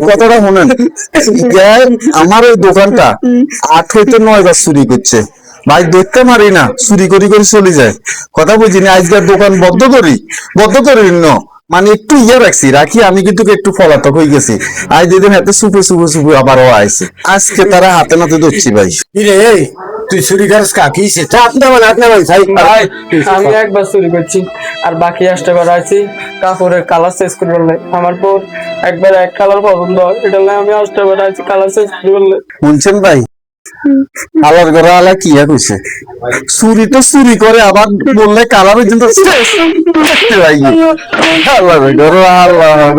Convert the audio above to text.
কথাটা শুনেন, আমার ওই দোকানটা 8 হইতে 9 বার চুরি করছে ভাই, দেখতে পারি না, চুরি করি করে চলে যায়। কথা বুঝিনি, আজকের দোকান বদ্ধ করি ন, মানে একটু রাখি, আমি কিন্তু একটু পলাতক হয়ে গেছি। আজ যেদিন হাতে সুপে আবারও আইছে, আজকে তারা হাতে নাতে ধরছি ভাই। তুই চুরি করিস কাকি আমি একবার চুরি করছি আর বাকি 8টা বার আছি কাপড়ের কালার চেঞ্জ করে বললে আমার পর একবার এক কালার পছন্দ হয়, এটা আমি 8টা বার আছি কালার চেঞ্জ করে বললে। শুনছেন ভাই, আলার ঘরে আলা কি কইছে, চুরি তো চুরি করে, আবার বললে কালার পর্যন্ত আল্লাহ ঘরে আল্লাহ